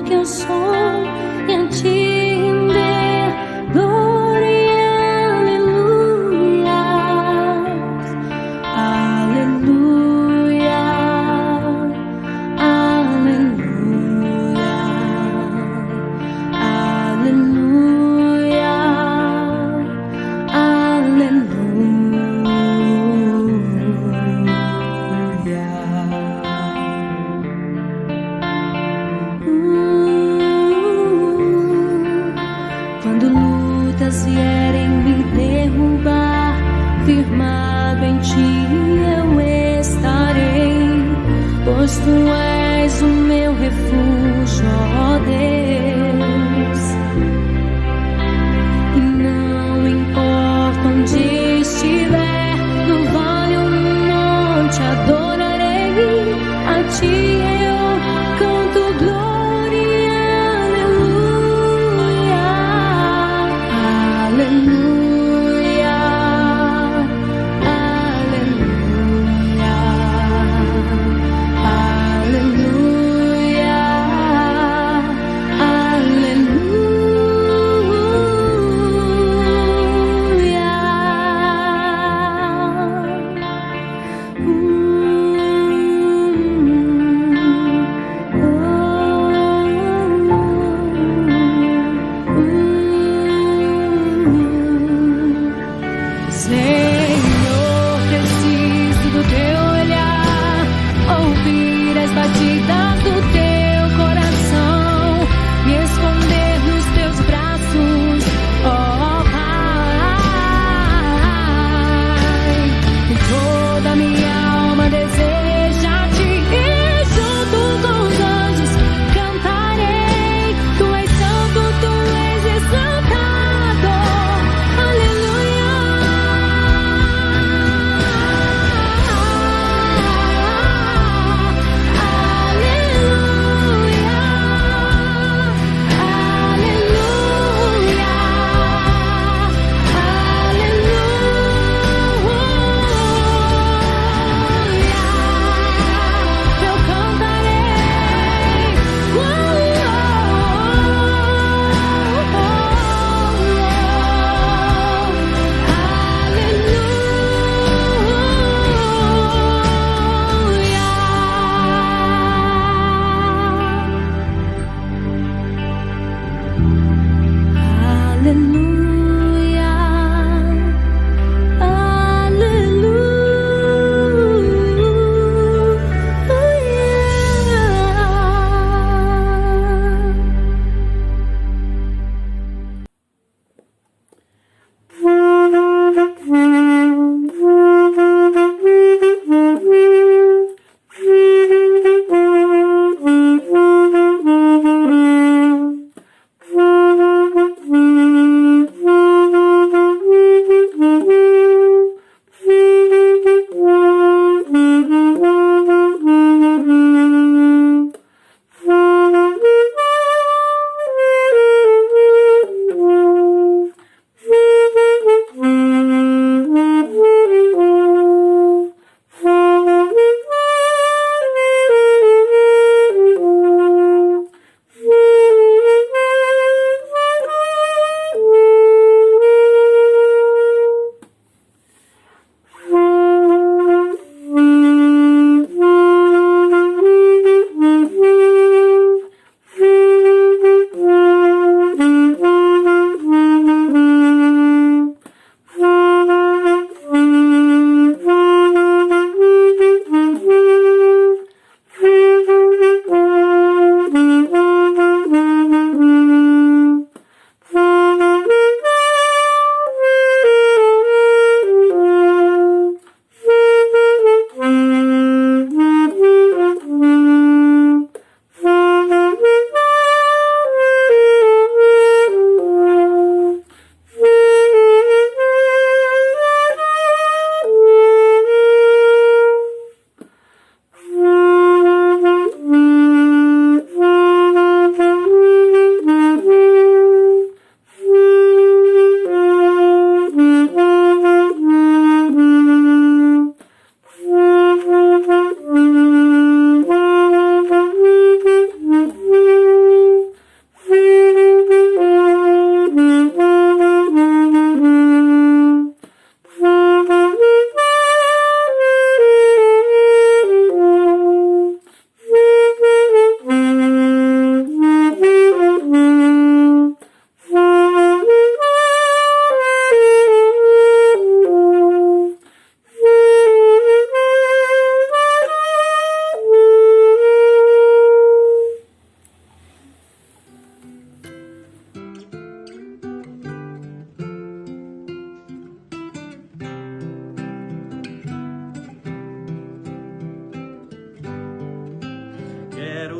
que eu sou e a ti render glória e aleluias, aleluia, aleluia, aleluia, Quando lutas vierem me derrubar, firmado em ti eu estarei, pois tu és o meu refúgio, ó Deus. E não importa onde estiver, no vale ou no monte, adorarei a ti. Eu canto glória e aleluia, aleluia, aleluia, aleluia, aleluia.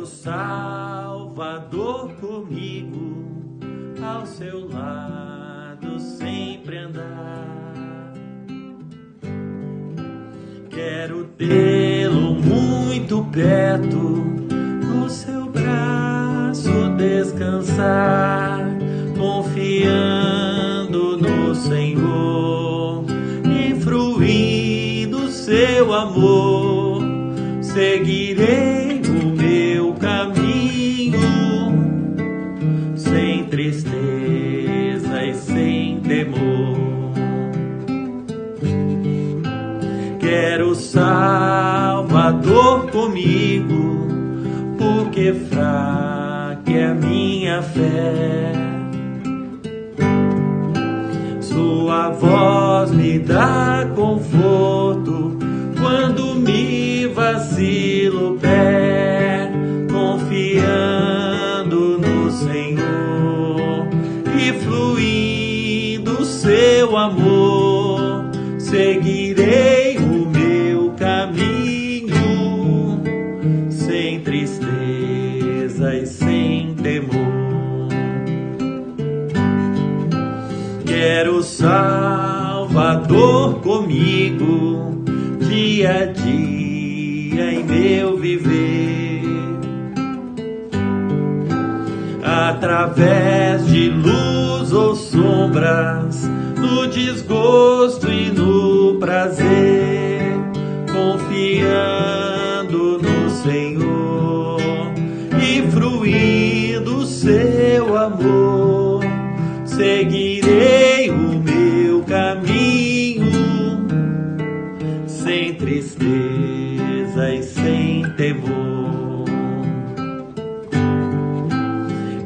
Quero o Salvador comigo, ao seu lado sempre andar. Quero tê-lo muito perto, no seu braço descansar, confiando no Senhor e fruindo seu amor. Seguirei o meu caminho, sem tristeza e sem temor. Quero o Salvador comigo, porque fraca é a minha fé. Sua voz me dá conforto quando me vacilo o pé, confiando no Senhor e fluindo seu amor. Seguirei o meu caminho, sem tristeza e sem temor. Quero o Salvador comigo, dia a dia em meu viver. Através de luz ou sombras, no desgosto e no prazer, confiando no Senhor e fruindo seu amor. Seguirei o meu caminho, sem tristeza e sem temor.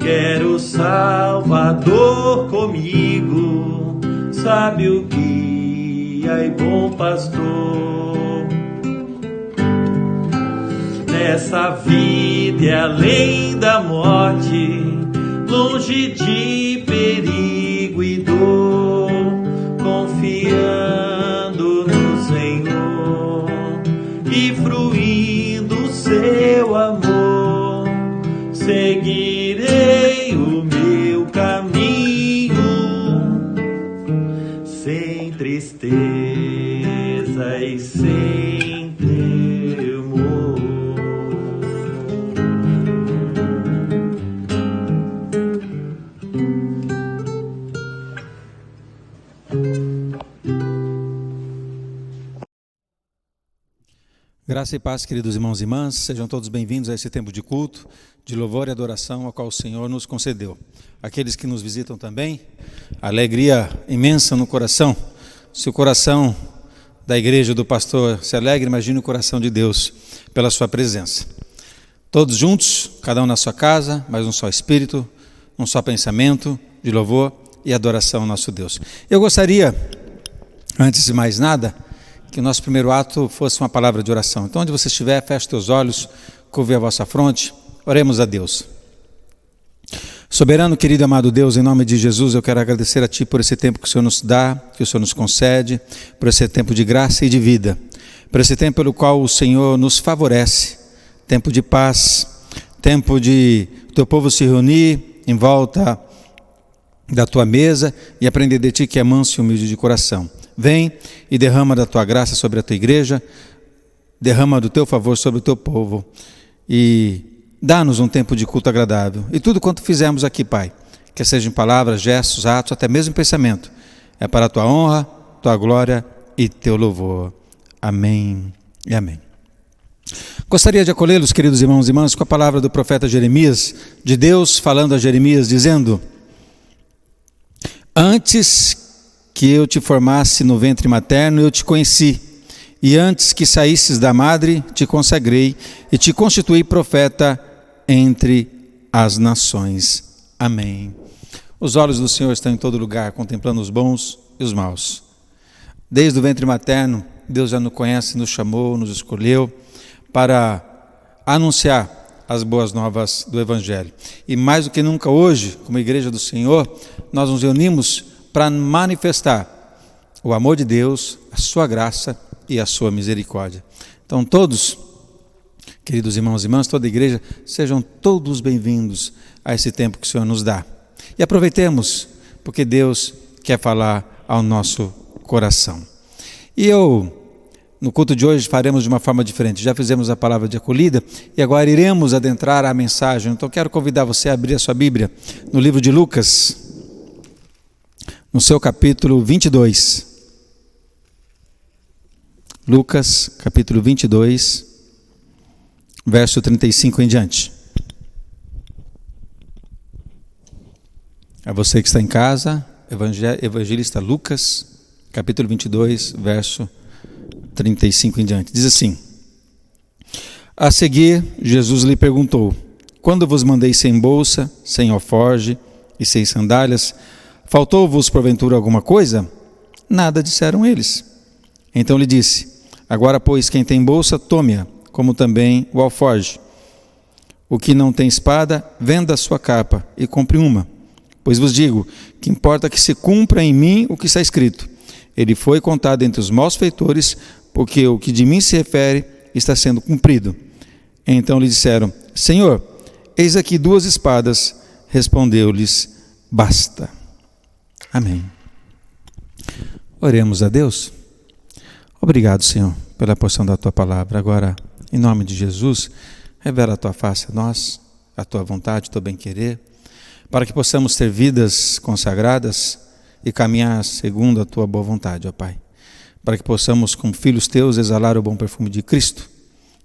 Quero o Salvador comigo, sábio guia e bom pastor. Nessa vida e além da morte, longe de perigo e dor, confiando no Senhor e fruindo seu amor. Seguirei o meu caminho, sem tristeza e sem temor. Graça e paz, queridos irmãos e irmãs, sejam todos bem-vindos a esse tempo de culto, de louvor e adoração ao qual o Senhor nos concedeu. Aqueles que nos visitam também, alegria imensa no coração. Se o coração da igreja do pastor se alegra, imagine o coração de Deus pela sua presença. Todos juntos, cada um na sua casa, mas um só espírito, um só pensamento de louvor e adoração ao nosso Deus. Eu gostaria, antes de mais nada, que o nosso primeiro ato fosse uma palavra de oração. Então, onde você estiver, feche teus olhos, curve a vossa fronte, oremos a Deus. Soberano, querido e amado Deus, em nome de Jesus, eu quero agradecer a Ti por esse tempo que o Senhor nos dá, que o Senhor nos concede, por esse tempo de graça e de vida, por esse tempo pelo qual o Senhor nos favorece, tempo de paz, tempo de Teu povo se reunir em volta da Tua mesa e aprender de Ti que é manso e humilde de coração. Vem e derrama da Tua graça sobre a Tua igreja, derrama do Teu favor sobre o Teu povo e dá-nos um tempo de culto agradável. E tudo quanto fizermos aqui, Pai, que sejam palavras, gestos, atos, até mesmo pensamento, é para a Tua honra, Tua glória e Teu louvor. Amém e amém. Gostaria de acolhê-los, queridos irmãos e irmãs, com a palavra do profeta Jeremias, de Deus falando a Jeremias, dizendo: antes que eu te formasse no ventre materno, eu te conheci, e antes que saísses da madre, te consagrei, e te constituí profeta entre as nações. Amém. Os olhos do Senhor estão em todo lugar, contemplando os bons e os maus. Desde o ventre materno, Deus já nos conhece, nos chamou, nos escolheu para anunciar as boas novas do Evangelho. E mais do que nunca hoje, como igreja do Senhor, nós nos reunimos para manifestar o amor de Deus, a sua graça e a sua misericórdia. Então todos Queridos irmãos e irmãs, toda a igreja, sejam todos bem-vindos a esse tempo que o Senhor nos dá. E aproveitemos, porque Deus quer falar ao nosso coração. E no culto de hoje, faremos de uma forma diferente. Já fizemos a palavra de acolhida e agora iremos adentrar a mensagem. Então, quero convidar você a abrir a sua Bíblia no livro de Lucas, no seu capítulo 22. Lucas, capítulo 22, verso 35 em diante. A você que está em casa, evangelista Lucas, capítulo 22, verso 35 em diante. Diz assim: a seguir, Jesus lhe perguntou: quando vos mandei sem bolsa, sem alforge e sem sandálias, faltou-vos porventura alguma coisa? Nada, disseram eles. Então lhe disse: agora, pois, quem tem bolsa, tome-a, como também o alforge. O que não tem espada, venda a sua capa e compre uma. Pois vos digo, que importa que se cumpra em mim o que está escrito. Ele foi contado entre os malfeitores, porque o que de mim se refere está sendo cumprido. Então lhe disseram: Senhor, eis aqui 2 espadas. Respondeu-lhes: basta. Amém. Oremos a Deus. Obrigado, Senhor, pela porção da Tua palavra. Agora, em nome de Jesus, revela a Tua face a nós, a Tua vontade, o Teu bem-querer, para que possamos ter vidas consagradas e caminhar segundo a Tua boa vontade, ó Pai. Para que possamos, como filhos Teus, exalar o bom perfume de Cristo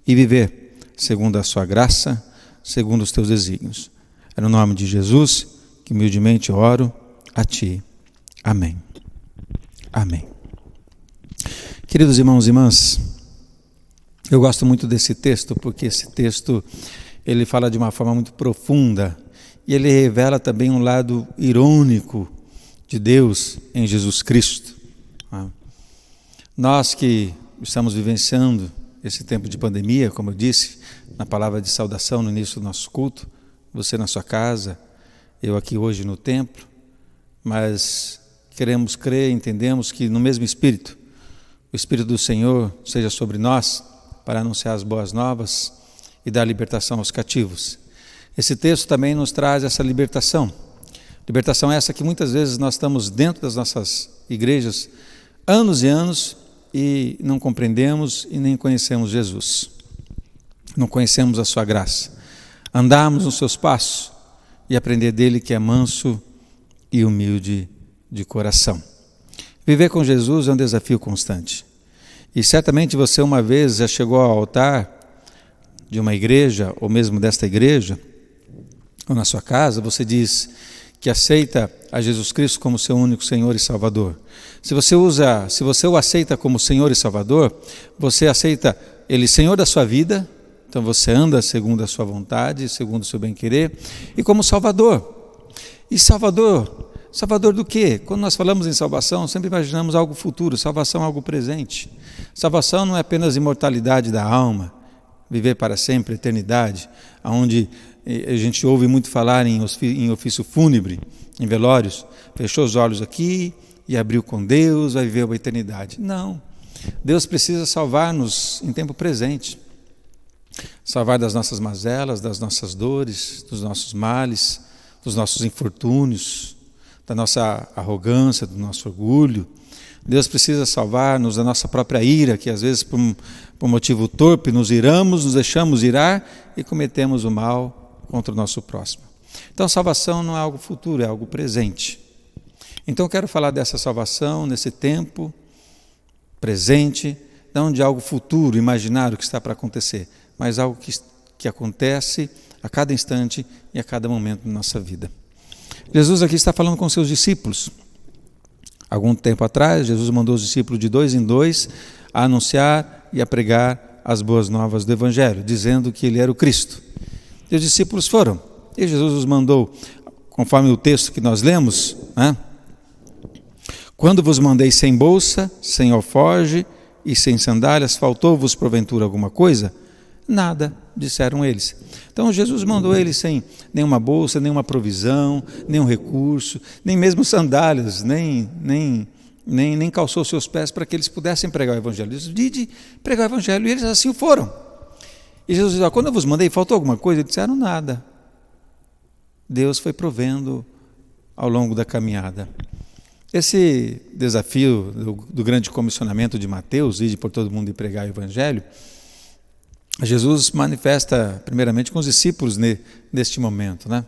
e viver segundo a Sua graça, segundo os Teus desígnios. É no nome de Jesus que humildemente oro a Ti. Amém. Amém. Queridos irmãos e irmãs, eu gosto muito desse texto, porque esse texto ele fala de uma forma muito profunda e ele revela também um lado irônico de Deus em Jesus Cristo. Nós que estamos vivenciando esse tempo de pandemia, como eu disse na palavra de saudação no início do nosso culto, você na sua casa, eu aqui hoje no templo, mas queremos crer, entendemos que no mesmo Espírito, o Espírito do Senhor seja sobre nós para anunciar as boas novas e dar libertação aos cativos. Esse texto também nos traz essa libertação. Libertação essa que muitas vezes nós estamos dentro das nossas igrejas anos e anos e não compreendemos e nem conhecemos Jesus. Não conhecemos a sua graça. Andarmos nos seus passos e aprender dele que é manso e humilde de coração. Viver com Jesus é um desafio constante. E certamente você uma vez já chegou ao altar de uma igreja, ou mesmo desta igreja, ou na sua casa, você diz que aceita a Jesus Cristo como seu único Senhor e Salvador. Se você o aceita como Senhor e Salvador, você aceita Ele Senhor da sua vida, então você anda segundo a sua vontade, segundo o seu bem-querer, e como Salvador. E Salvador do quê? Quando nós falamos em salvação, sempre imaginamos algo futuro, salvação é algo presente. Salvação não é apenas imortalidade da alma, viver para sempre, eternidade, onde a gente ouve muito falar em ofício fúnebre, em velórios, fechou os olhos aqui e abriu com Deus, vai viver uma eternidade. Não, Deus precisa salvar-nos em tempo presente, salvar das nossas mazelas, das nossas dores, dos nossos males, dos nossos infortúnios, da nossa arrogância, do nosso orgulho. Deus precisa salvar-nos da nossa própria ira, que às vezes por motivo torpe nos iramos, nos deixamos irar e cometemos o mal contra o nosso próximo. Então salvação não é algo futuro, é algo presente. Então eu quero falar dessa salvação nesse tempo presente, não de algo futuro, imaginário que está para acontecer, mas algo que acontece a cada instante e a cada momento da nossa vida. Jesus aqui está falando com seus discípulos. Algum tempo atrás, Jesus mandou os discípulos de 2 em 2 a anunciar e a pregar as boas novas do Evangelho, dizendo que Ele era o Cristo. E os discípulos foram. E Jesus os mandou, conforme o texto que nós lemos, quando vos mandei sem bolsa, sem alforge e sem sandálias, faltou-vos porventura alguma coisa? Nada, disseram eles. Então Jesus mandou eles sem nenhuma bolsa, nenhuma provisão, nenhum recurso, nem mesmo sandálias, nem calçou seus pés para que eles pudessem pregar o Evangelho. Eles dizem pregar o Evangelho e eles assim foram. E Jesus diz, quando eu vos mandei, faltou alguma coisa? Eles disseram nada. Deus foi provendo ao longo da caminhada. Esse desafio do grande comissionamento de Mateus, ide por todo mundo e pregar o Evangelho, Jesus manifesta primeiramente com os discípulos neste momento, né?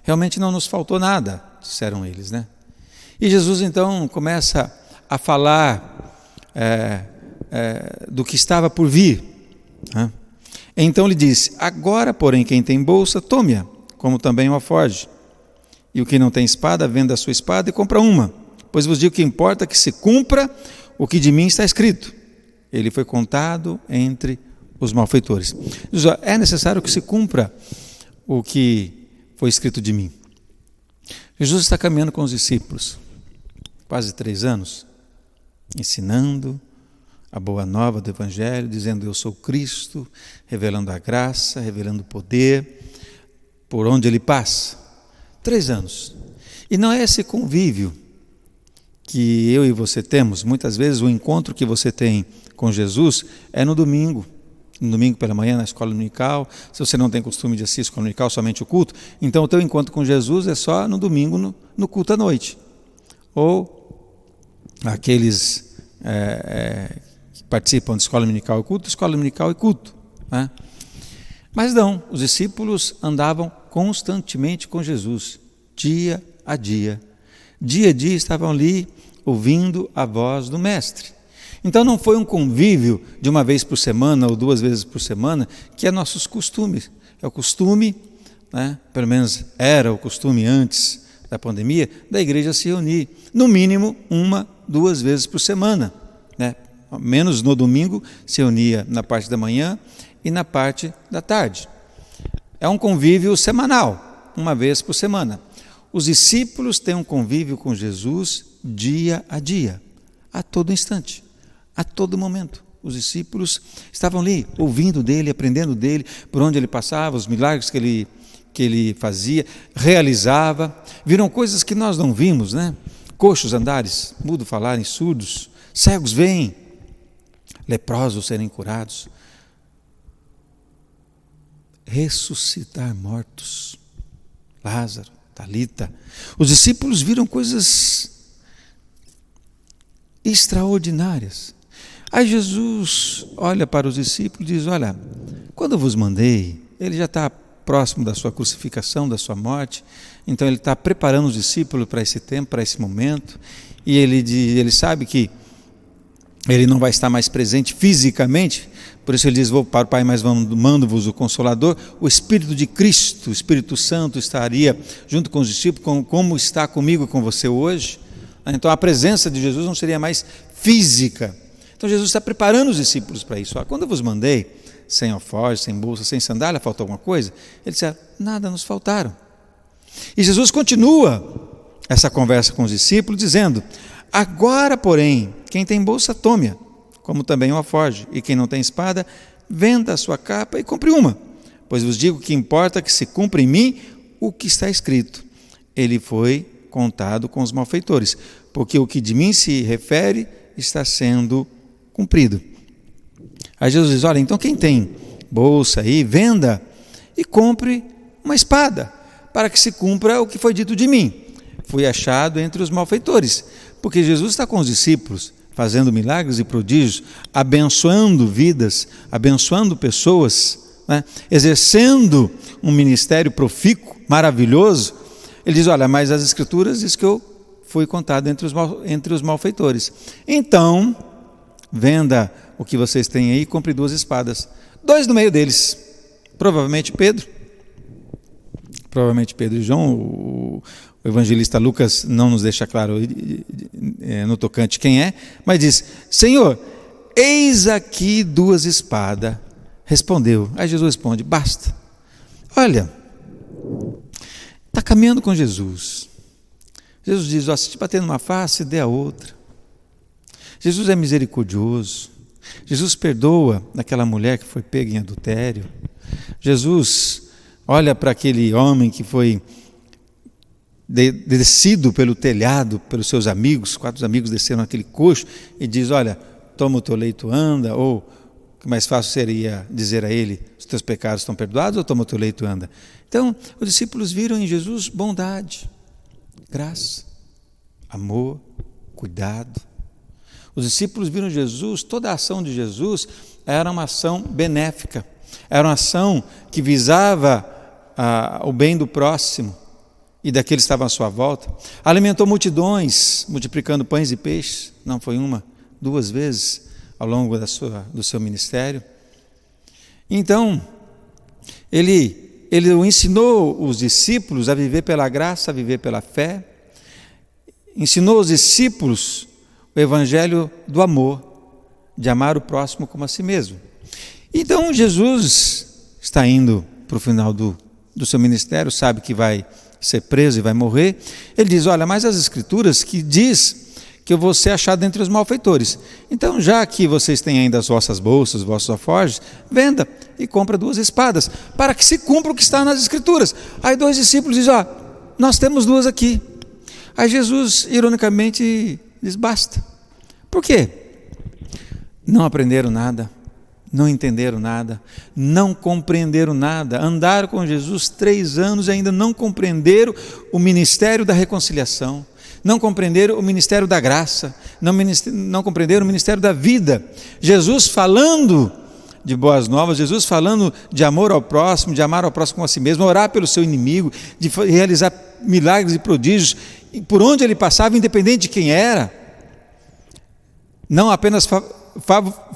Realmente não nos faltou nada, disseram eles, né? E Jesus então começa a falar do que estava por vir, né? Então ele disse, agora porém quem tem bolsa, tome-a, como também o aforje. E o que não tem espada, venda a sua espada e compra uma. Pois vos digo que importa que se cumpra o que de mim está escrito. Ele foi contado entre os malfeitores. É necessário que se cumpra o que foi escrito de mim. Jesus está caminhando com os discípulos, quase 3 anos, ensinando a boa nova do Evangelho, dizendo eu sou Cristo, revelando a graça, revelando o poder, por onde ele passa. 3 anos. E não é esse convívio que eu e você temos. Muitas vezes o encontro que você tem com Jesus é no domingo pela manhã na escola dominical. Se você não tem costume de assistir a escola dominical, somente o culto, então o teu encontro com Jesus é só no domingo, no culto à noite. Ou aqueles que participam de escola dominical e culto, né? Mas não, os discípulos andavam constantemente com Jesus, dia a dia. Dia a dia estavam ali ouvindo a voz do Mestre. Então não foi um convívio de uma vez por semana ou 2 vezes por semana, que é nossos costumes. É o costume, né? Pelo menos era o costume antes da pandemia, da igreja se reunir, no mínimo 1, 2 vezes por semana, né? Menos no domingo, se reunia na parte da manhã e na parte da tarde. É um convívio semanal, 1 vez por semana. Os discípulos têm um convívio com Jesus dia a dia, a todo instante, a todo momento. Os discípulos estavam ali, ouvindo dele, aprendendo dele, por onde ele passava, os milagres que ele fazia, realizava. Viram coisas que nós não vimos, né? Coxos andares, mudos falarem, surdos, cegos veem, leprosos serem curados, ressuscitar mortos, Lázaro, Talita. Os discípulos viram coisas extraordinárias. Aí Jesus olha para os discípulos e diz, olha, quando eu vos mandei, ele já está próximo da sua crucificação, da sua morte, então ele está preparando os discípulos para esse tempo, para esse momento, e ele sabe que ele não vai estar mais presente fisicamente, por isso ele diz, vou para o Pai, mas mando-vos o Consolador. O Espírito de Cristo, o Espírito Santo estaria junto com os discípulos, como está comigo e com você hoje. Então a presença de Jesus não seria mais física. Então Jesus está preparando os discípulos para isso. Quando eu vos mandei, sem alforje, sem bolsa, sem sandália, faltou alguma coisa? Ele disse, nada nos faltaram. E Jesus continua essa conversa com os discípulos, dizendo, agora, porém, quem tem bolsa, tome-a, como também o alforje, e quem não tem espada, venda a sua capa e compre uma. Pois vos digo que importa que se cumpra em mim o que está escrito. Ele foi contado com os malfeitores, porque o que de mim se refere está sendo cumprido. Aí Jesus diz, olha, então quem tem bolsa aí, venda e compre uma espada, para que se cumpra o que foi dito de mim. Fui achado entre os malfeitores, porque Jesus está com os discípulos, fazendo milagres e prodígios, abençoando vidas, abençoando pessoas, né? Exercendo um ministério profícuo, maravilhoso. Ele diz, olha, mas as Escrituras diz que eu fui contado entre os malfeitores. Então, venda o que vocês têm aí e compre 2 espadas. 2 no meio deles, provavelmente Pedro e João. O evangelista Lucas não nos deixa claro no tocante quem é, mas diz, Senhor, eis aqui 2 espadas. Respondeu. Aí Jesus responde, basta. Olha, está caminhando com Jesus. Jesus diz, se te bater numa face, dê a outra. Jesus é misericordioso. Jesus perdoa aquela mulher que foi pega em adultério. Jesus olha para aquele homem que foi descido pelo telhado, pelos seus amigos, 4 amigos desceram aquele coxo e diz, olha, toma o teu leito, anda, ou que mais fácil seria dizer a ele: os teus pecados estão perdoados, ou toma o teu leito e anda. Então, os discípulos viram em Jesus bondade, graça, amor, cuidado. Os discípulos viram Jesus, toda a ação de Jesus era uma ação benéfica, era uma ação que visava o bem do próximo e daqueles que estavam à sua volta. Alimentou multidões, multiplicando pães e peixes, não foi uma, 2 vezes ao longo do seu ministério. Então, ele ensinou os discípulos a viver pela graça, a viver pela fé, ensinou os discípulos o evangelho do amor, de amar o próximo como a si mesmo. Então Jesus está indo para o final do seu ministério, sabe que vai ser preso e vai morrer. Ele diz: olha, mas as escrituras que diz que eu vou ser achado entre os malfeitores. Então, já que vocês têm ainda as vossas bolsas, os vossos alforjes, venda e compra 2 espadas, para que se cumpra o que está nas escrituras. Aí 2 discípulos dizem: nós temos 2 aqui. Aí Jesus, ironicamente, diz: basta. Por quê? Não aprenderam nada, não entenderam nada, não compreenderam nada. Andaram com Jesus 3 anos e ainda não compreenderam o ministério da reconciliação, não compreenderam o ministério da graça, não compreenderam o ministério da vida. Jesus falando de boas novas, Jesus falando de amor ao próximo, de amar ao próximo como a si mesmo, orar pelo seu inimigo, de realizar milagres e prodígios por onde ele passava, independente de quem era, não apenas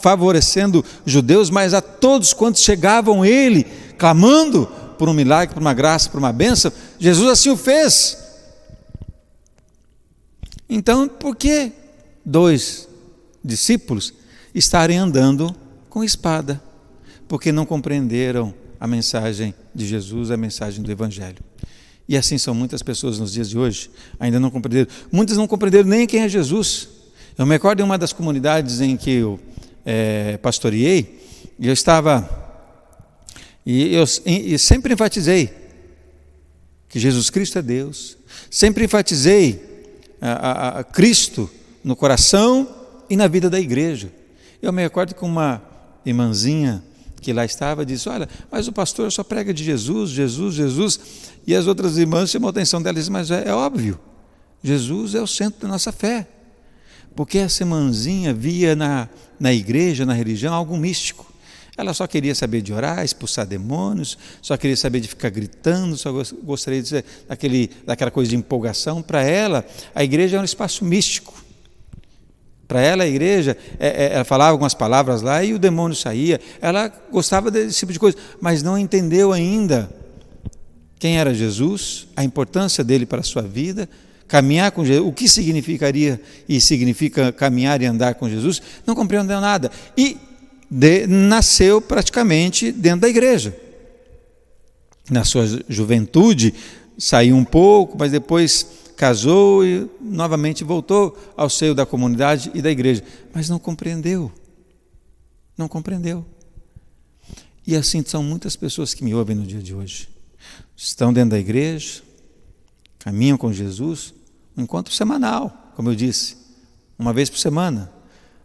favorecendo judeus, mas a todos quantos chegavam a ele, clamando por um milagre, por uma graça, por uma bênção. Jesus assim o fez. Então, por que 2 discípulos estarem andando com espada? Porque não compreenderam a mensagem de Jesus, a mensagem do Evangelho. E assim são muitas pessoas nos dias de hoje, ainda não compreenderam. Muitas não compreenderam nem quem é Jesus. Eu me recordo em uma das comunidades em que eu pastoreei, e eu estava, e sempre enfatizei que Jesus Cristo é Deus, sempre enfatizei a Cristo no coração e na vida da igreja. Eu me recordo que uma irmãzinha que lá estava disse: olha, mas o pastor só prega de Jesus, Jesus, Jesus. E as outras irmãs chamou a atenção dela e disse: mas é óbvio, Jesus é o centro da nossa fé. Porque essa irmãzinha via na igreja, na religião, algo místico. Ela só queria saber de orar, expulsar demônios, só queria saber de ficar gritando, só gostaria de ser daquela coisa de empolgação. Para ela, a igreja é um espaço místico. Para ela, a igreja, ela falava algumas palavras lá e o demônio saía. Ela gostava desse tipo de coisa, mas não entendeu ainda quem era Jesus, a importância dele para a sua vida, caminhar com Jesus, o que significaria e significa caminhar e andar com Jesus. Não compreendeu nada. E nasceu praticamente dentro da igreja. Na sua juventude, saiu um pouco, mas depois casou e novamente voltou ao seio da comunidade e da igreja. Mas não compreendeu. Não compreendeu. E assim são muitas pessoas que me ouvem no dia de hoje. Estão dentro da igreja, caminham com Jesus, um encontro semanal, como eu disse, uma vez por semana.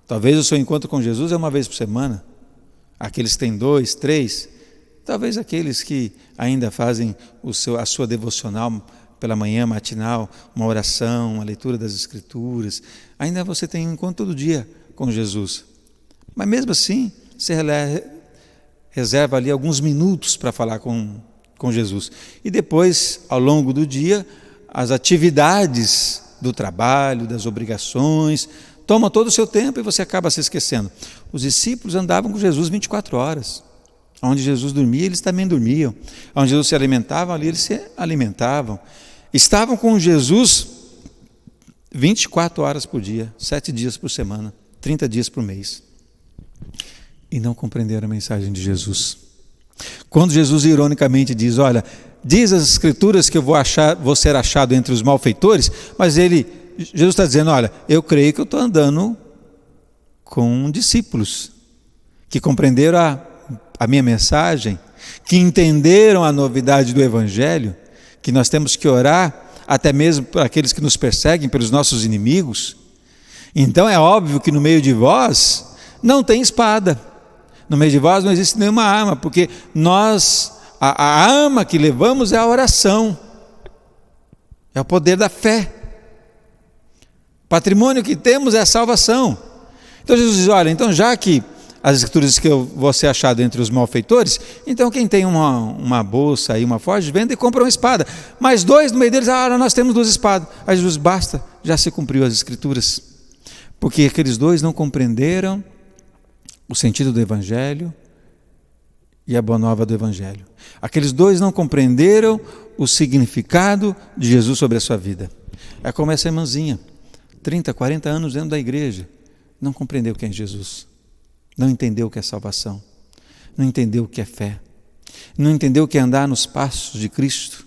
Talvez o seu encontro com Jesus é uma vez por semana. Aqueles que têm 2, 3, talvez aqueles que ainda fazem a sua devocional pela manhã, matinal, uma oração, uma leitura das Escrituras. Ainda você tem um encontro todo dia com Jesus. Mas mesmo assim, você reserva ali alguns minutos para falar com Jesus. E depois, ao longo do dia, as atividades do trabalho, das obrigações, tomam todo o seu tempo e você acaba se esquecendo. Os discípulos andavam com Jesus 24 horas. Onde Jesus dormia, eles também dormiam. Onde Jesus se alimentava, ali eles se alimentavam. Estavam com Jesus 24 horas por dia, 7 dias por semana, 30 dias por mês. E não compreenderam a mensagem de Jesus. Quando Jesus ironicamente diz: olha, diz as Escrituras que eu vou ser achado entre os malfeitores, mas Jesus está dizendo: olha, eu creio que eu estou andando com discípulos que compreenderam a minha mensagem, que entenderam a novidade do Evangelho, que nós temos que orar até mesmo por aqueles que nos perseguem, pelos nossos inimigos. Então é óbvio que no meio de vós não tem espada, No meio de vós não existe nenhuma arma, porque a arma que levamos é a oração, é o poder da fé. O patrimônio que temos é a salvação. Então Jesus diz, olha, então já que as escrituras que eu vou ser achado entre os malfeitores, então quem tem uma bolsa e uma forja, venda e compra uma espada. Mas dois no meio deles, nós temos 2 espadas. Aí Jesus, basta, já se cumpriu as escrituras. Porque aqueles 2 não compreenderam o sentido do Evangelho e a boa nova do Evangelho. Aqueles 2 não compreenderam o significado de Jesus sobre a sua vida. É como essa irmãzinha, 30, 40 anos dentro da igreja, não compreendeu quem é Jesus. Não entendeu o que é salvação, não entendeu o que é fé, não entendeu o que é andar nos passos de Cristo,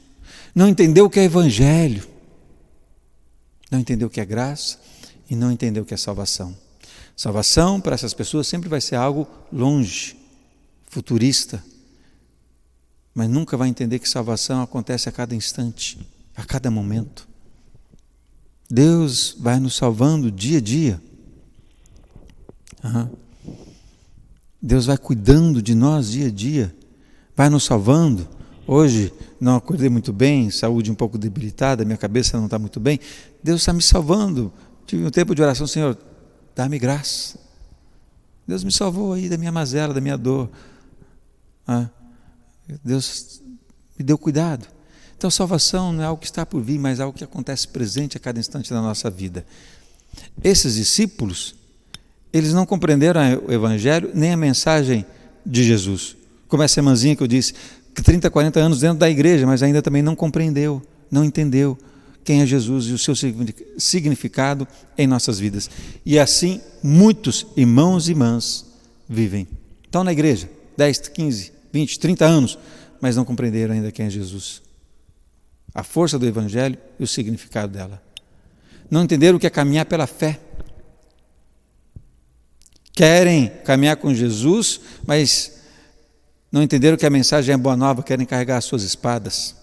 não entendeu o que é Evangelho, não entendeu o que é graça e não entendeu o que é salvação. Salvação para essas pessoas sempre vai ser algo longe, futurista, mas nunca vai entender que salvação acontece a cada instante, a cada momento. Deus vai nos salvando dia a dia. Deus vai cuidando de nós dia a dia, vai nos salvando. Hoje não acordei muito bem, saúde um pouco debilitada, minha cabeça não está muito bem. Deus está me salvando. Tive um tempo de oração, Senhor, dá-me graça. Deus me salvou aí da minha mazela, da minha dor. Deus me deu cuidado. Então salvação não é algo que está por vir, mas é algo que acontece presente a cada instante da nossa vida. Esses discípulos, eles não compreenderam o Evangelho, nem a mensagem de Jesus. Como essa irmãzinha que eu disse, que 30, 40 anos dentro da igreja, mas ainda também não compreendeu, não entendeu quem é Jesus e o seu significado em nossas vidas. E assim, muitos irmãos e irmãs vivem. Estão na igreja, 10, 15, 20, 30 anos, mas não compreenderam ainda quem é Jesus. A força do Evangelho e o significado dela. Não entenderam o que é caminhar pela fé. Querem caminhar com Jesus, mas não entenderam que a mensagem é boa nova, querem carregar as suas espadas.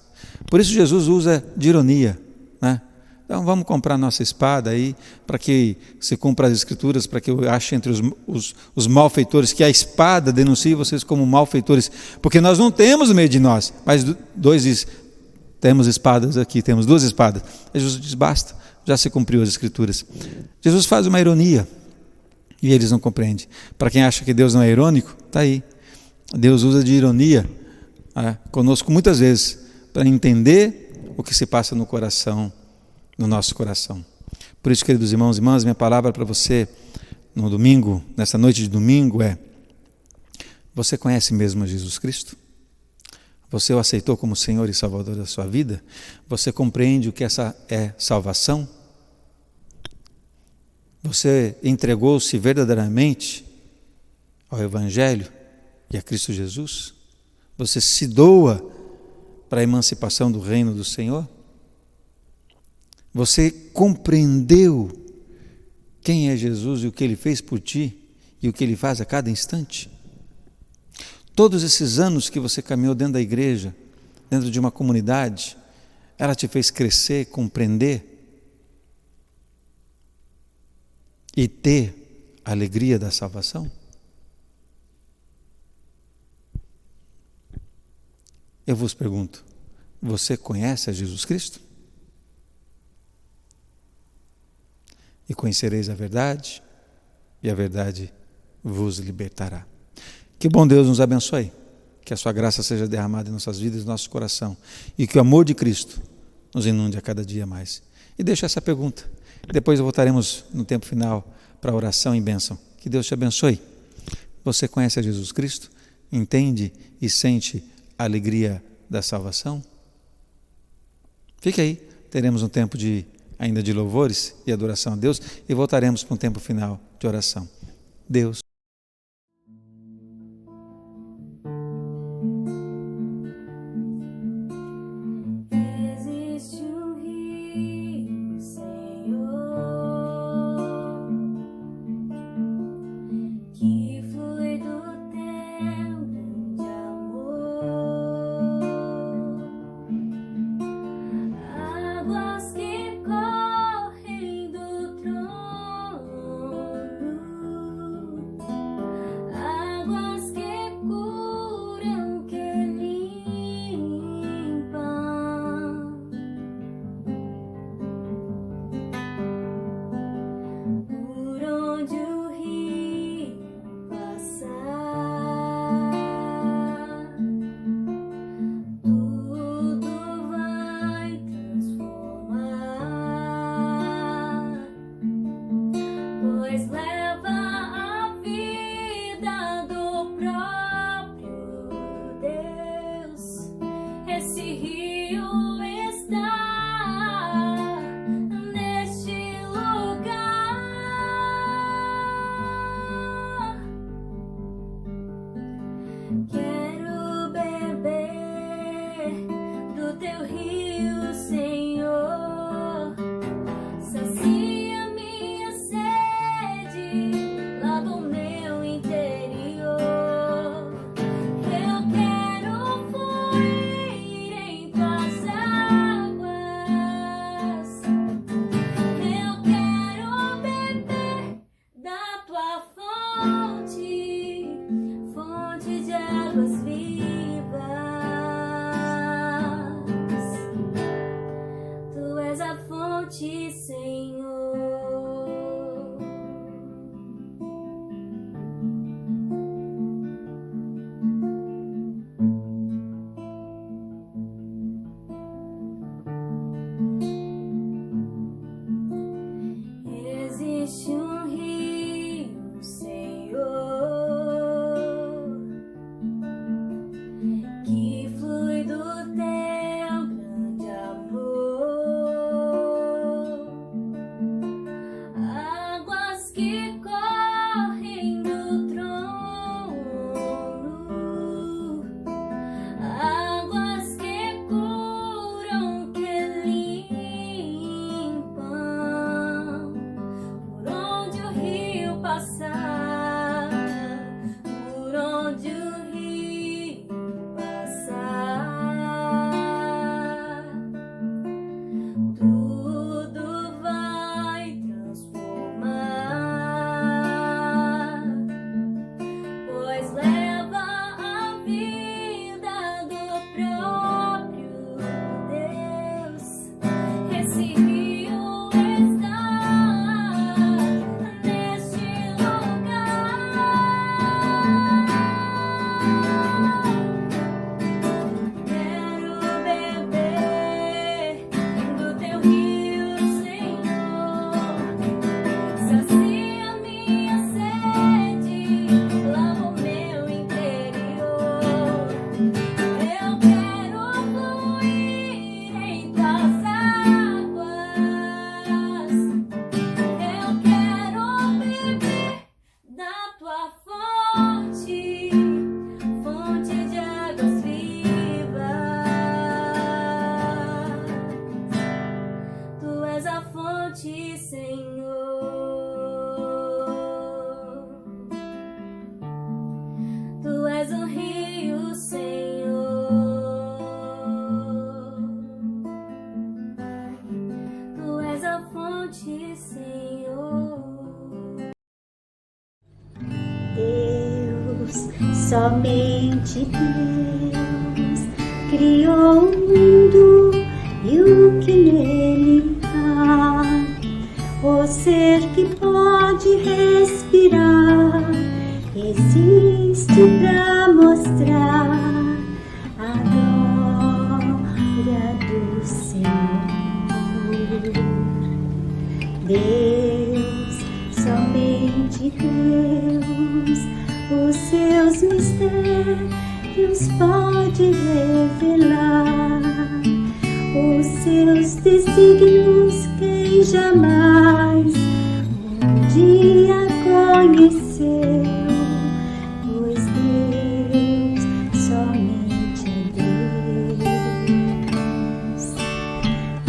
Por isso Jesus usa de ironia, né? Então vamos comprar nossa espada aí, para que se cumpra as escrituras, para que eu ache entre os malfeitores, que a espada denuncie vocês como malfeitores, porque nós não temos no meio de nós, mas 2 diz, temos espadas aqui, temos 2 espadas. Aí Jesus diz, basta, já se cumpriu as escrituras. Jesus faz uma ironia, e eles não compreendem. Para quem acha que Deus não é irônico, está aí. Deus usa de ironia conosco muitas vezes, para entender o que se passa no coração, no nosso coração. Por isso, queridos irmãos e irmãs, minha palavra para você no domingo, nessa noite de domingo é: você conhece mesmo Jesus Cristo? Você o aceitou como Senhor e Salvador da sua vida? Você compreende o que essa é salvação? Você entregou-se verdadeiramente ao Evangelho e a Cristo Jesus? Você se doa para a emancipação do reino do Senhor? Você compreendeu quem é Jesus e o que Ele fez por ti e o que Ele faz a cada instante? Todos esses anos que você caminhou dentro da igreja, dentro de uma comunidade, ela te fez crescer, compreender e ter a alegria da salvação? Eu vos pergunto, você conhece a Jesus Cristo? E conhecereis a verdade, e a verdade vos libertará. Que bom Deus nos abençoe, que a sua graça seja derramada em nossas vidas, em nosso coração, e que o amor de Cristo nos inunde a cada dia mais. E deixo essa pergunta, depois voltaremos no tempo final para a oração e bênção. Que Deus te abençoe. Você conhece a Jesus Cristo? Entende e sente a alegria da salvação? Fique aí, teremos um tempo ainda de louvores e adoração a Deus e voltaremos para um tempo final de oração. Deus. Existe um rio, Senhor, que flui do teu grande amor, águas que correm do trono Somente Deus criou o mundo e o que nele há. O ser que pode respirar existe para mostrar a glória do Senhor. Deus, somente Deus, os seus mistérios pode revelar. Os seus desígnios quem jamais um dia conheceu, pois Deus somente é Deus.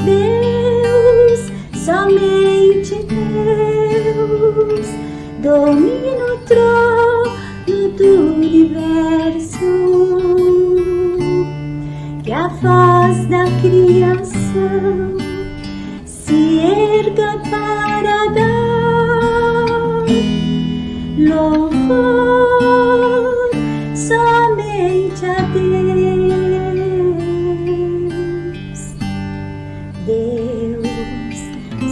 Deus, somente Deus, domina o trono do universo. Que a voz da criação se erga para dar louvor somente a Deus. Deus,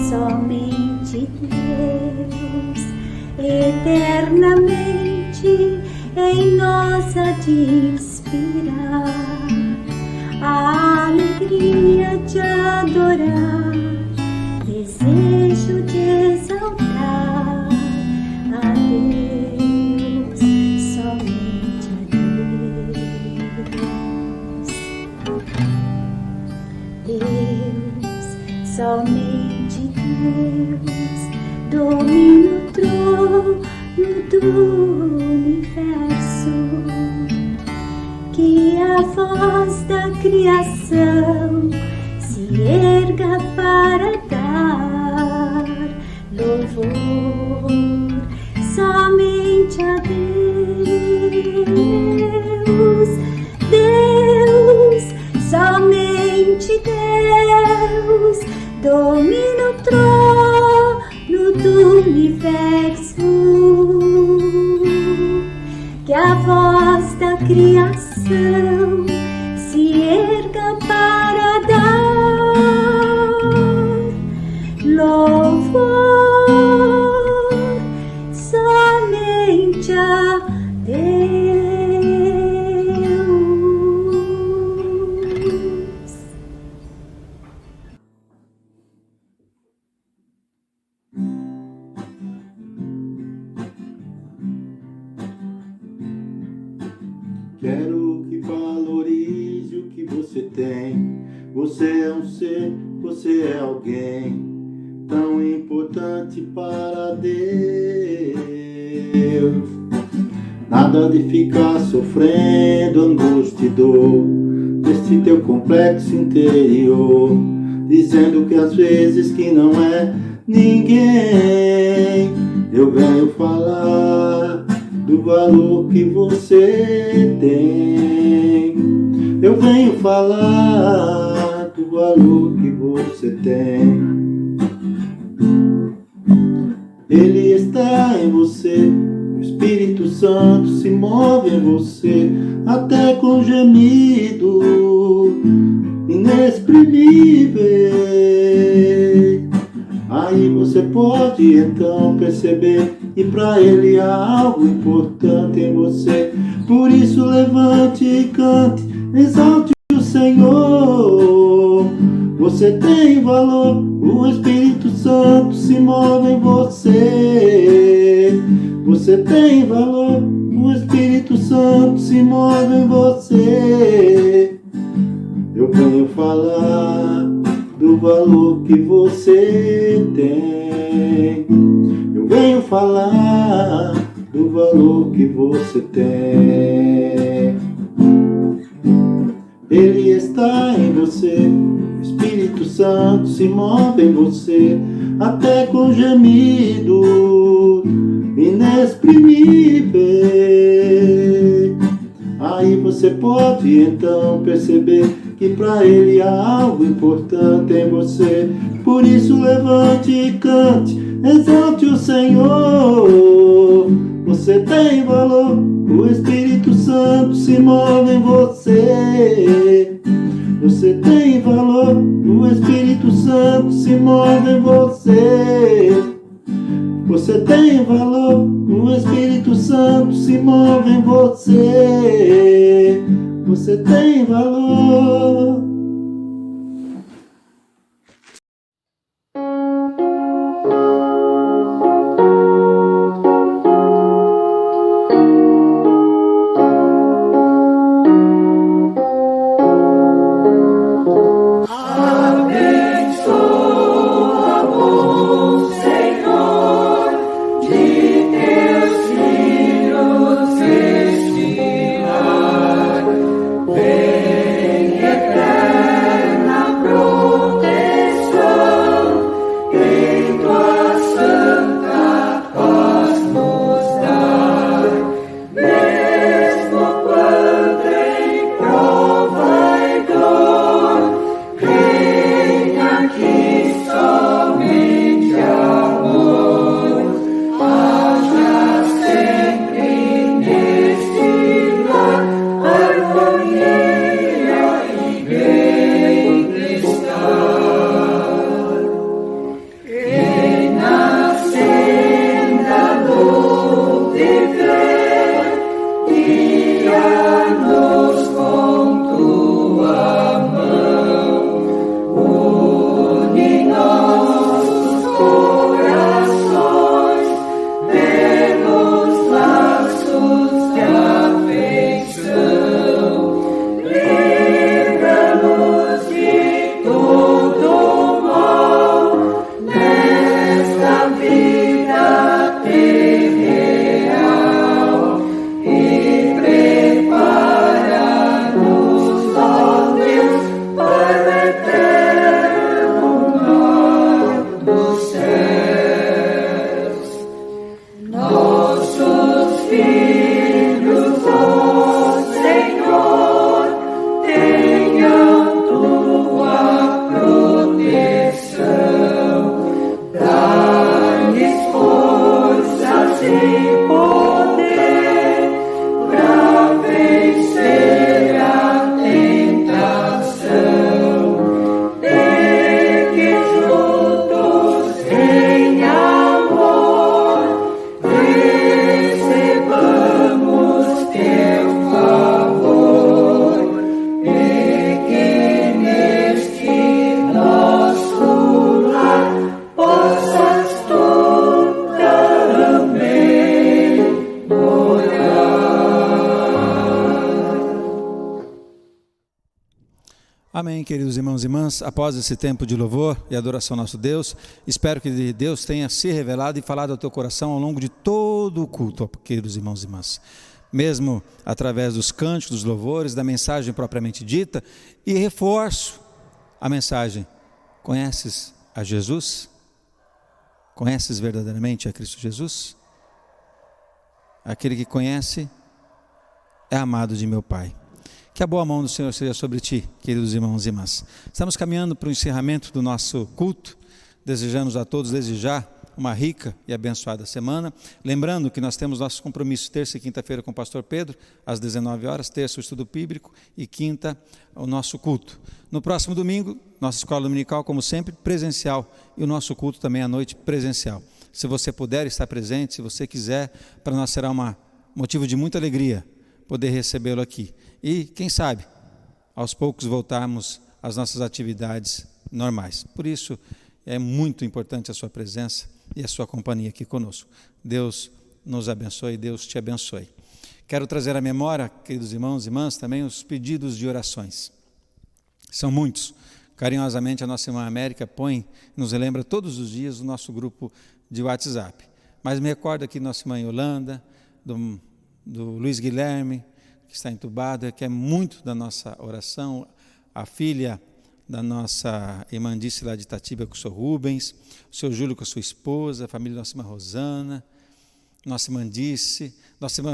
somente Deus, eternamente em nós há de inspirar a alegria de adorar, desejo de exaltar a Deus, somente a Deus. Deus, somente Deus, domina o trono do universo. Que a voz da criação se erga para dar louvor somente a Deus. Deus, somente Deus, domina o trono do universo. Que a voz da criação se erga para dar louvor somente a Deus. Quero que valorize o que você tem. Você é um ser, você é alguém tão importante para Deus. Nada de ficar sofrendo angústia e dor neste teu complexo interior, dizendo que às vezes que não é ninguém. Eu venho falar do valor que você tem. Eu venho falar do valor que você tem. Ele está em você, o Espírito Santo se move em você, até com gemido inexprimível. Aí você pode então perceber que para Ele há algo importante em você. Por isso levante e cante, exalte o Senhor. Você tem valor, o Espírito Santo se move em você. Você tem valor, o Espírito Santo se move em você. Eu venho falar do valor que você tem. Eu venho falar do valor que você tem. Ele está em você, o Espírito Santo se move em você, até com gemido inexprimível. Aí você pode então perceber que para Ele há algo importante em você. Por isso levante e cante, exalte o Senhor. Você tem valor, o Espírito Santo Santo se move em você. Você tem valor, o Espírito Santo se move em você. Você tem valor, o Espírito Santo se move em você. Você tem valor. Amém, queridos irmãos e irmãs, após esse tempo de louvor e adoração ao nosso Deus, espero que Deus tenha se revelado e falado ao teu coração ao longo de todo o culto, queridos irmãos e irmãs, mesmo através dos cânticos, dos louvores, da mensagem propriamente dita, e reforço a mensagem: conheces a Jesus? Conheces verdadeiramente a Cristo Jesus? Aquele que conhece é amado de meu Pai. Que a boa mão do Senhor seja sobre ti, queridos irmãos e irmãs. Estamos caminhando para o encerramento do nosso culto, desejamos a todos desde já uma rica e abençoada semana. Lembrando que nós temos nossos compromissos terça e quinta-feira com o pastor Pedro, às 19 horas, terça o estudo bíblico e quinta o nosso culto. No próximo domingo, nossa escola dominical, como sempre, presencial, e o nosso culto também à noite presencial. Se você puder estar presente, se você quiser, para nós será um motivo de muita alegria poder recebê-lo aqui. E, quem sabe, aos poucos voltarmos às nossas atividades normais. Por isso, é muito importante a sua presença e a sua companhia aqui conosco. Deus nos abençoe, Deus te abençoe. Quero trazer à memória, queridos irmãos e irmãs, também os pedidos de orações. São muitos. Carinhosamente, a nossa irmã América põe, nos relembra todos os dias o nosso grupo de WhatsApp. Mas me recordo aqui nossa irmã Yolanda, do Luiz Guilherme, que está entubado, que é muito da nossa oração, a filha da nossa irmã Dice lá de Itatiba com o seu Rubens, o seu Júlio com a sua esposa, a família da nossa irmã Rosana, nossa irmã Dice, nossa irmã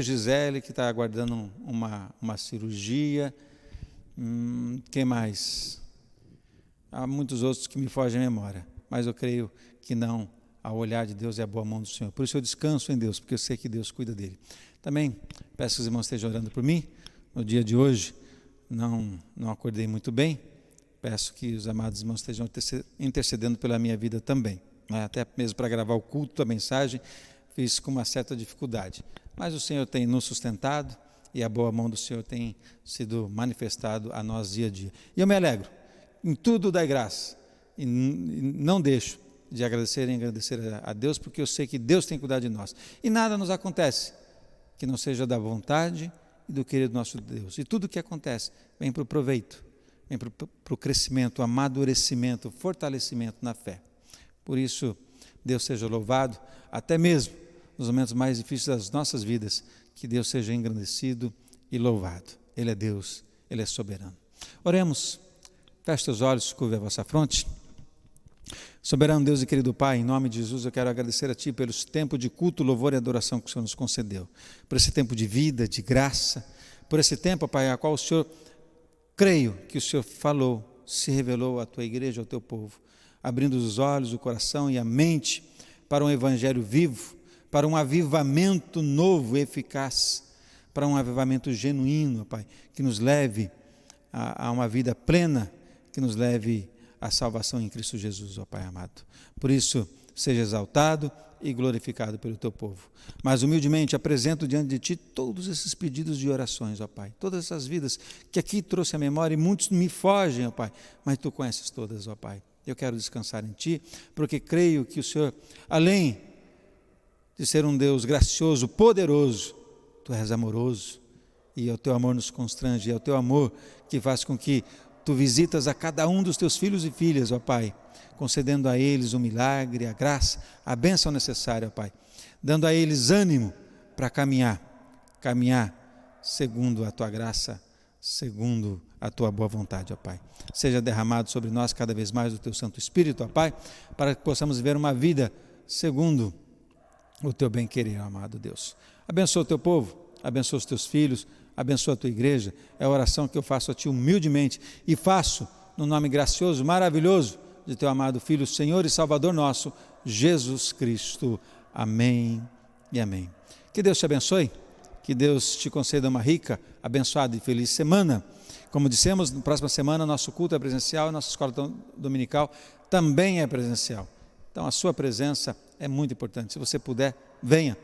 Gisele, que está aguardando uma cirurgia, quem mais? Há muitos outros que me fogem à memória, mas eu creio que não, ao olhar de Deus é a boa mão do Senhor. Por isso eu descanso em Deus, porque eu sei que Deus cuida dele. Também peço que os irmãos estejam orando por mim. No dia de hoje não acordei muito bem. Peço que os amados irmãos estejam intercedendo pela minha vida também. Até mesmo para gravar o culto, a mensagem, fiz com uma certa dificuldade. Mas o Senhor tem nos sustentado e a boa mão do Senhor tem sido manifestado a nós dia a dia. E eu me alegro, em tudo dai graça. E não deixo de agradecer a Deus, porque eu sei que Deus tem cuidado de nós. E nada nos acontece que não seja da vontade e do querer do nosso Deus. E tudo que acontece vem para o proveito, vem para o crescimento, o amadurecimento, o fortalecimento na fé. Por isso, Deus seja louvado, até mesmo nos momentos mais difíceis das nossas vidas, que Deus seja engrandecido e louvado. Ele é Deus, Ele é soberano. Oremos, feche os olhos, curve a vossa fronte. Soberano Deus e querido Pai, em nome de Jesus eu quero agradecer a Ti pelos tempos de culto, louvor e adoração que o Senhor nos concedeu, por esse tempo de vida, de graça, por esse tempo, Pai, a qual o Senhor, creio que o Senhor falou, se revelou à Tua igreja, ao Teu povo, abrindo os olhos, o coração e a mente para um evangelho vivo, para um avivamento novo e eficaz, para um avivamento genuíno, Pai, que nos leve a uma vida plena, que nos leve à salvação em Cristo Jesus, ó Pai amado. Por isso, seja exaltado e glorificado pelo Teu povo. Mas humildemente apresento diante de Ti todos esses pedidos de orações, ó Pai, todas essas vidas que aqui trouxe a memória e muitos me fogem, ó Pai, mas Tu conheces todas, ó Pai. Eu quero descansar em Ti, porque creio que o Senhor, além de ser um Deus gracioso, poderoso, Tu és amoroso, e é o Teu amor nos constrange, é o Teu amor que faz com que Tu visitas a cada um dos Teus filhos e filhas, ó Pai, concedendo a eles o milagre, a graça, a bênção necessária, ó Pai, dando a eles ânimo para caminhar segundo a Tua graça, segundo a Tua boa vontade, ó Pai. Seja derramado sobre nós cada vez mais o Teu Santo Espírito, ó Pai, para que possamos viver uma vida segundo o Teu bem-querer, amado Deus. Abençoa o Teu povo, abençoa os Teus filhos, abençoa a Tua igreja. É a oração que eu faço a Ti humildemente e faço no nome gracioso, maravilhoso de Teu amado Filho, Senhor e Salvador nosso, Jesus Cristo. Amém e amém. Que Deus te abençoe, que Deus te conceda uma rica, abençoada e feliz semana. Como dissemos, na próxima semana nosso culto é presencial e nossa escola dominical também é presencial. Então a sua presença é muito importante. Se você puder, venha,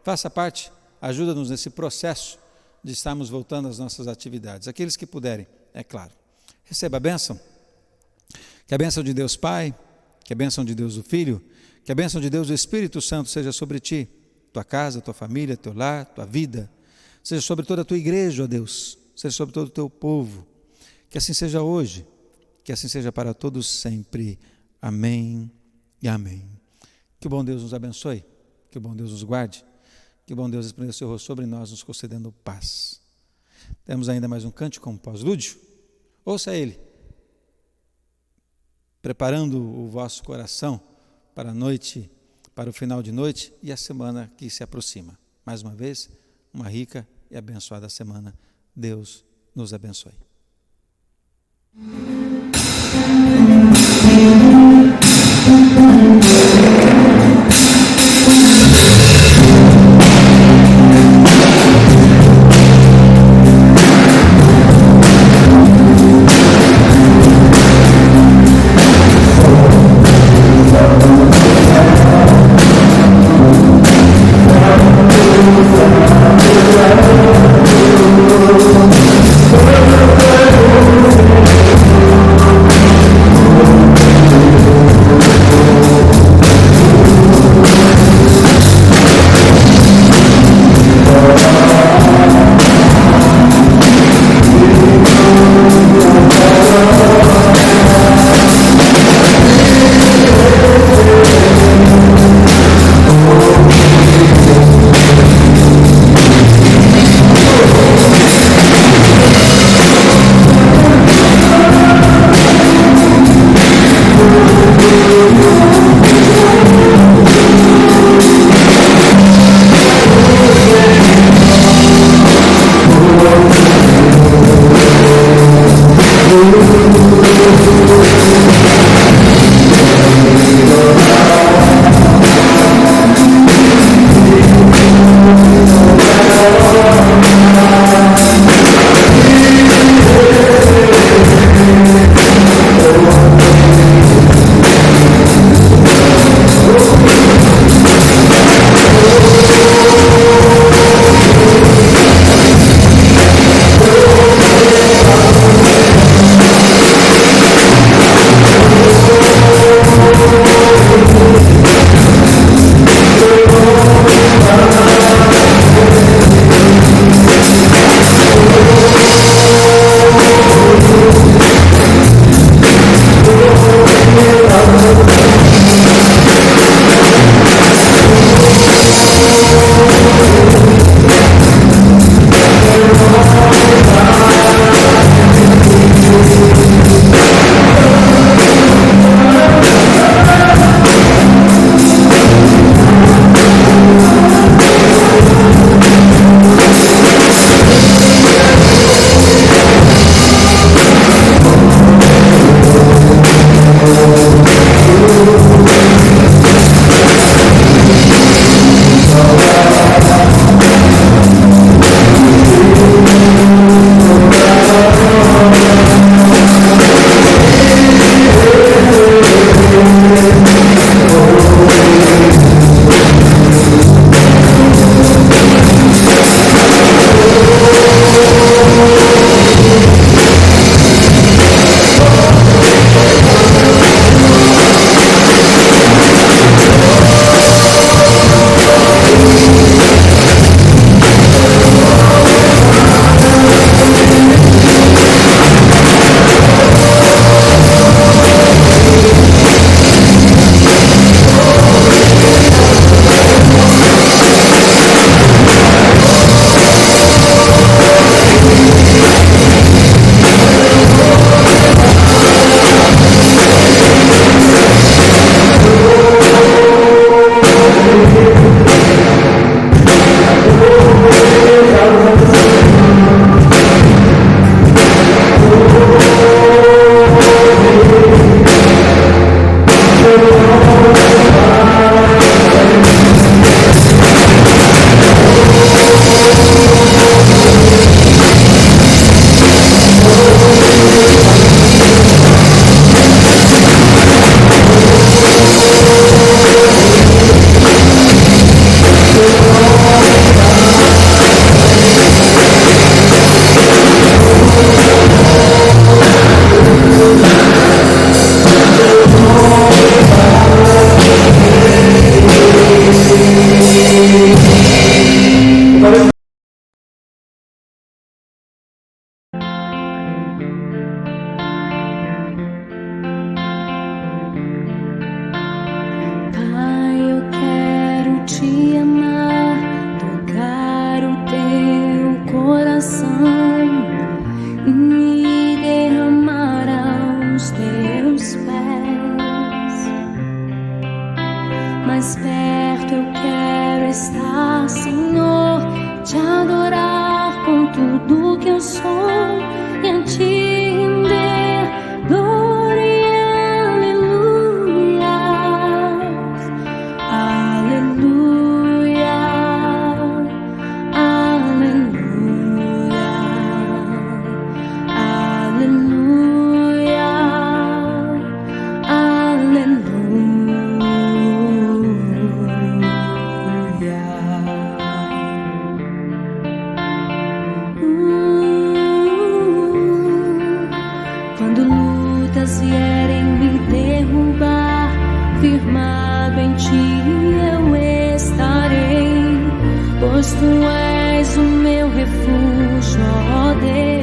faça parte, ajuda-nos nesse processo de estarmos voltando às nossas atividades. Aqueles que puderem, é claro. Receba a bênção. Que a bênção de Deus Pai, que a bênção de Deus o Filho, que a bênção de Deus o Espírito Santo seja sobre ti, tua casa, tua família, teu lar, tua vida, seja sobre toda a tua igreja, ó Deus, seja sobre todo o teu povo. Que assim seja hoje, que assim seja para todos sempre. Amém e amém. Que o bom Deus nos abençoe, que o bom Deus nos guarde, que o bom Deus esplenda o seu rosto sobre nós, nos concedendo paz. Temos ainda mais um cântico com pós-lúdio. Ouça ele, preparando o vosso coração para a noite, para o final de noite e a semana que se aproxima. Mais uma vez, uma rica e abençoada semana. Deus nos abençoe. mas vierem me derrubar, firmado em ti eu estarei, pois tu és o meu refúgio, ó Deus.